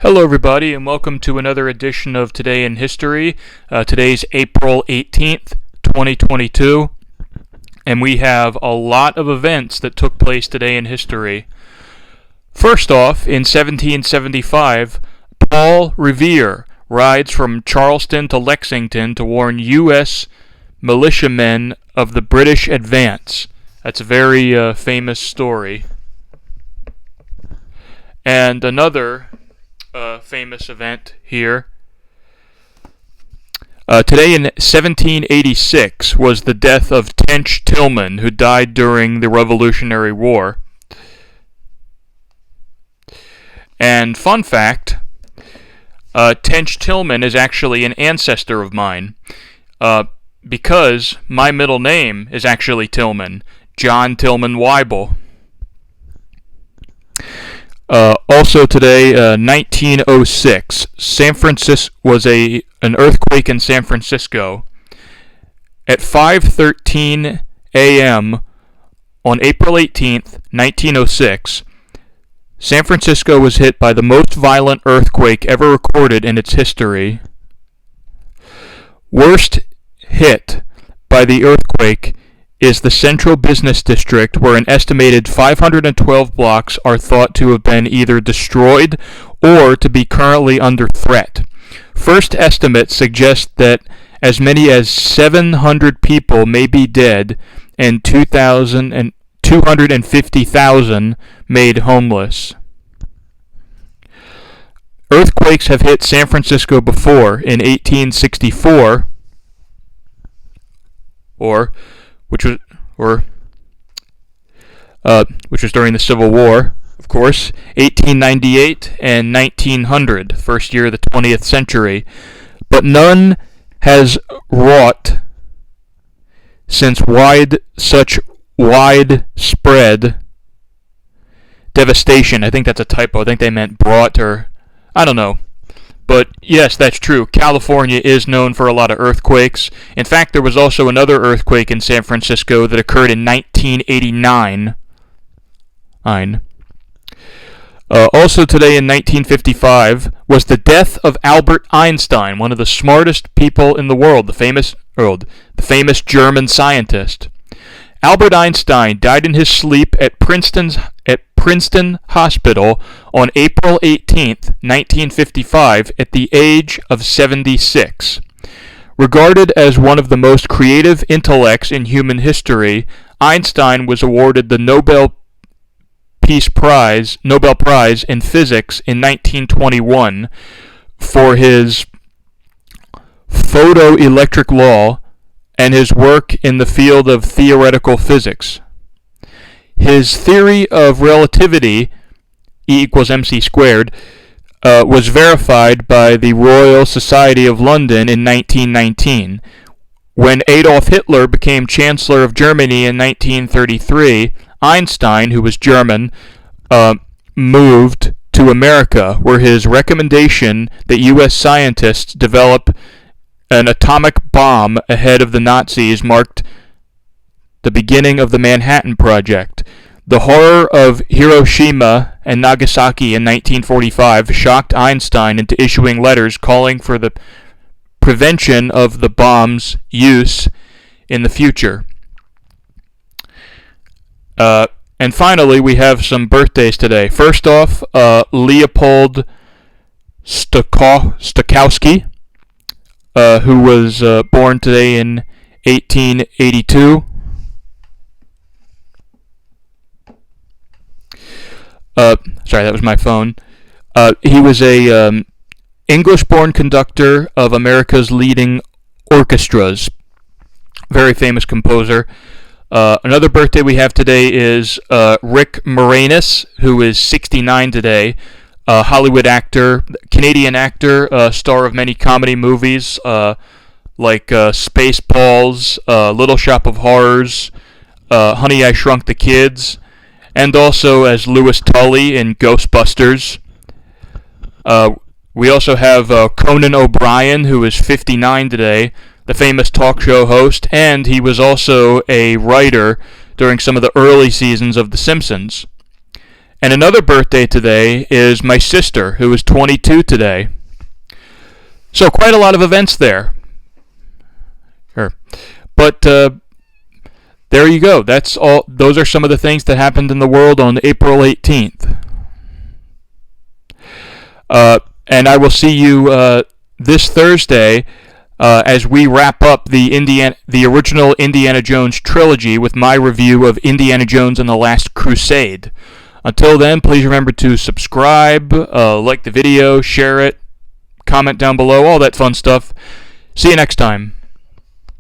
Hello, everybody, and welcome to another edition of Today in History. Today's April 18th, 2022, and we have a lot of events that took place today in history. First off, in 1775, Paul Revere rides from Charleston to Lexington to warn U.S. militiamen of the British advance. That's a very famous story. And another famous event here. Today in 1786 was the death of Tench Tillman, who died during the Revolutionary War. And fun fact, Tench Tillman is actually an ancestor of mine, because my middle name is actually Tillman, John Tillman Weibel. Also today, 1906, San Francisco was an earthquake in San Francisco. At 5:13 a.m. on April 18th, 1906, San Francisco was hit by the most violent earthquake ever recorded in its history. Worst hit by the earthquake is the Central Business District, where an estimated 512 blocks are thought to have been either destroyed or to be currently under threat. First estimates suggest that as many as 700 people may be dead and 250,000 made homeless. Earthquakes have hit San Francisco before in 1864, which was during the Civil War, of course, 1898 and 1900, first year of the 20th century, but none has wrought since such widespread devastation. I think that's a typo. I think they meant brought, or I don't know. But yes, that's true. California is known for a lot of earthquakes. In fact, there was also another earthquake in San Francisco that occurred in 1989. Also today in 1955 was the death of Albert Einstein, one of the smartest people in the world, the famous German scientist. Albert Einstein died in his sleep at Princeton Hospital on April 18th, 1955, at the age of 76. Regarded as one of the most creative intellects in human history, Einstein was awarded the Nobel Prize in Physics in 1921 for his photoelectric law and his work in the field of theoretical physics. His theory of relativity, E equals mc squared, was verified by the Royal Society of London in 1919. When Adolf Hitler became Chancellor of Germany in 1933, Einstein, who was German, moved to America, where his recommendation that U.S. scientists develop an atomic bomb ahead of the Nazis marked the beginning of the Manhattan Project. The horror of Hiroshima and Nagasaki in 1945 shocked Einstein into issuing letters calling for the prevention of the bomb's use in the future. And finally, we have some birthdays today. First off, Leopold Stokowski, who was born today in 1882. Sorry, that was my phone. He was a English-born conductor of America's leading orchestras. Very famous composer. Another birthday we have today is Rick Moranis, who is 69 today. Hollywood actor, Canadian actor, star of many comedy movies like Spaceballs, Little Shop of Horrors, Honey, I Shrunk the Kids, and also as Louis Tully in Ghostbusters. We also have Conan O'Brien, who is 59 today, the famous talk show host, and he was also a writer during some of the early seasons of The Simpsons. And another birthday today is my sister, who is 22 today. So quite a lot of events there. But there you go. That's all. Those are some of the things that happened in the world on April 18th. And I will see you this Thursday as we wrap up the original Indiana Jones trilogy with my review of Indiana Jones and the Last Crusade. Until then, please remember to subscribe, like the video, share it, comment down below, all that fun stuff. See you next time.